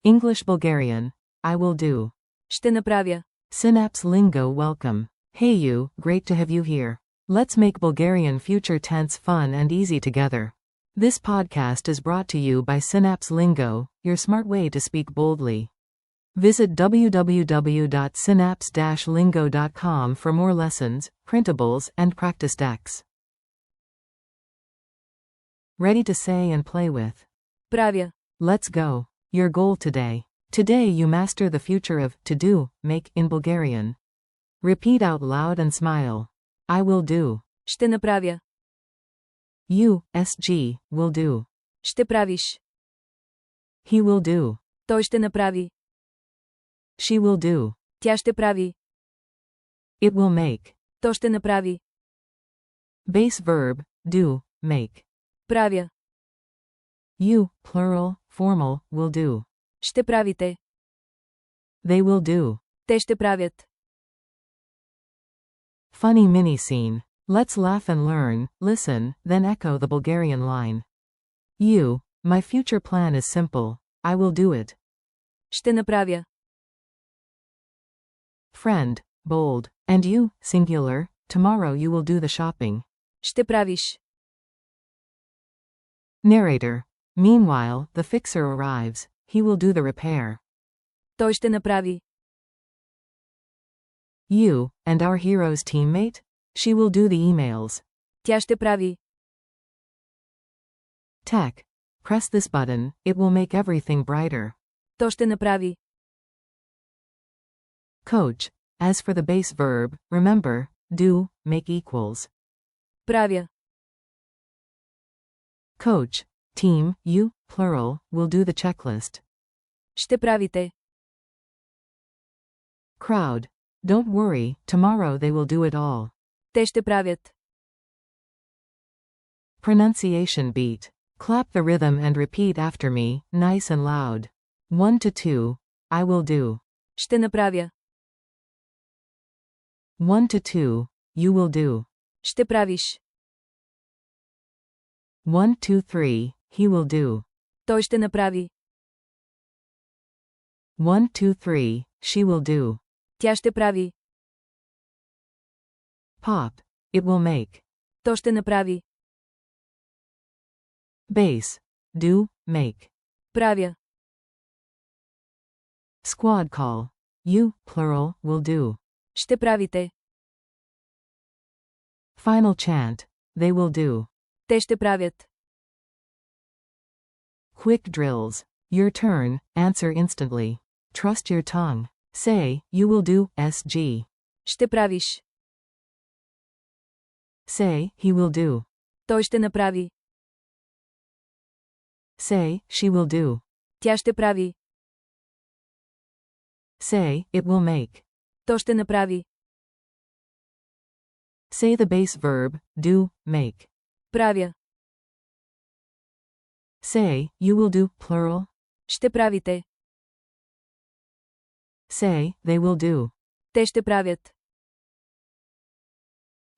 English Bulgarian. I will do. Ще направя. Synapse Lingo welcome. Hey you, great to have you here. Let's make Bulgarian future tense fun and easy together. This podcast is brought to you by Synapse Lingo, your smart way to speak boldly. Visit www.synapse-lingo.com for more lessons, printables, and practice decks. Ready to say and play with. Правя. Let's go. Your goal today. Today you master the future of to do, make in Bulgarian. Repeat out loud and smile. I will do. Ще направя. You, SG, will do. Ще правиш. He will do. Той ще направи. She will do. Тя ще прави. It will make. То ще направи. Base verb, do, make. Правя. You, plural, formal, will do. Ще правите. They will do. Те ще правят. Funny mini scene. Let's laugh and learn, listen, then echo the Bulgarian line. You, my future plan is simple. I will do it. Ще направя. Friend, bold. And you, singular, tomorrow you will do the shopping. Ще правиш. Narrator. Meanwhile, the fixer arrives. He will do the repair. Той ще направи. You, and our hero's teammate? She will do the emails. Тя ще прави. Tech. Press this button, it will make everything brighter. То ще направи. Coach. As for the base verb, remember, do, make equals. Правя. Coach. Team, you, plural, will do the checklist. Ще правите. Crowd. Don't worry, tomorrow they will do it all. Те ще правят. Pronunciation beat. Clap the rhythm and repeat after me, nice and loud. 1 to 2. I will do. Ще направя. 1 to 2. You will do. Ще правиш. 1, 2, 3. He will do. Той ще направи. 1, 2, 3. She will do. Тя ще прави. Pop. It will make. То ще направи. Base. Do, make. Правя. Squad call. You, plural, will do. Ще правите. Final chant. They will do. Те ще правят. Quick drills. Your turn, answer instantly. Trust your tongue. Say, you will do, SG. Ще правиш. Say, he will do. Той ще направи. Say, she will do. Тя ще прави. Say, it will make. То ще направи. Say the base verb, do, make. Правя. Say, you will do, plural. Ще правите. Say, they will do. Те ще правят.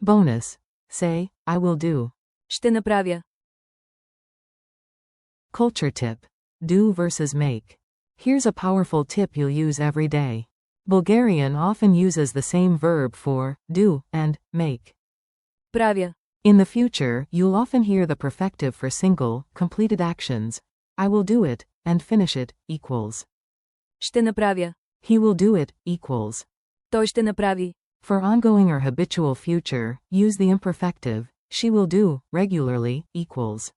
Bonus. Say, I will do. Ще направя. Culture tip. Do versus make. Here's a powerful tip you'll use every day. Bulgarian often uses the same verb for do and make. Правя. In the future, you'll often hear the perfective for single, completed actions. I will do it, and finish it, equals. Ще направя. He will do it, equals. Той ще направи. For ongoing or habitual future, use the imperfective, she will do, regularly, equals.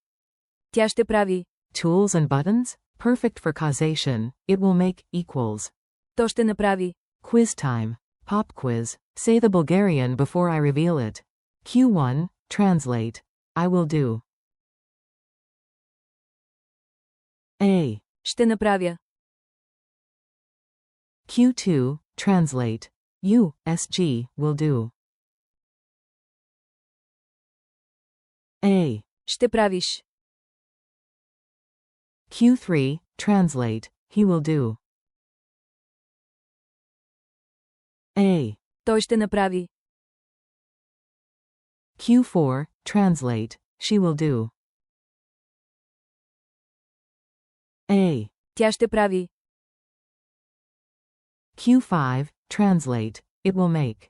Тя ще прави. Tools and buttons? Perfect for causation, it will make, equals. То ще направи. Quiz time. Pop quiz. Say the Bulgarian before I reveal it. Q1, translate. I will do. A. Ще направя. Q2, translate. You, SG, will do. A. Ще правиш. Q3, translate. He will do. A. Той ще направи. Q4, translate. She will do. A. Тя ще прави. Q5, translate. It will make.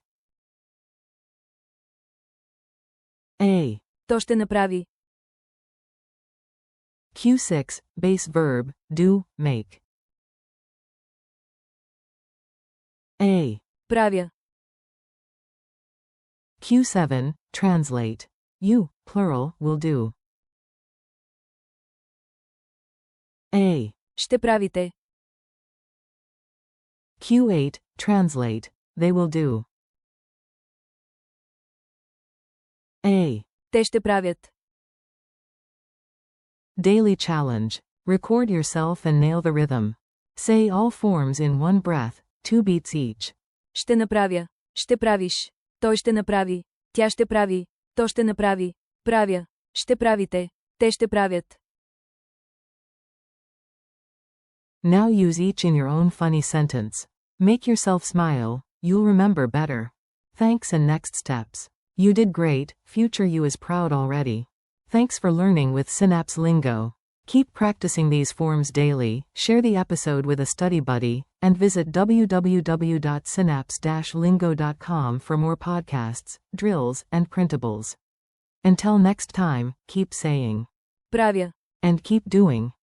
A. То ще направи. Q6, base verb, do, make. A. Правя. Q7, translate. You, plural, will do. A. Ще правите. Q8, translate. They will do. A. Те ще правят. Daily challenge. Record yourself and nail the rhythm. Say all forms in one breath, 2 beats each. Ще направя. Ще правиш. Той ще направи. Тя ще прави. То ще направи. Правя. Ще правите. Те ще правят. Now use each in your own funny sentence. Make yourself smile, you'll remember better. Thanks and next steps. You did great, future you is proud already. Thanks for learning with Synapse Lingo. Keep practicing these forms daily, share the episode with a study buddy, and visit www.synapse-lingo.com for more podcasts, drills, and printables. Until next time, keep saying. Правя. And keep doing.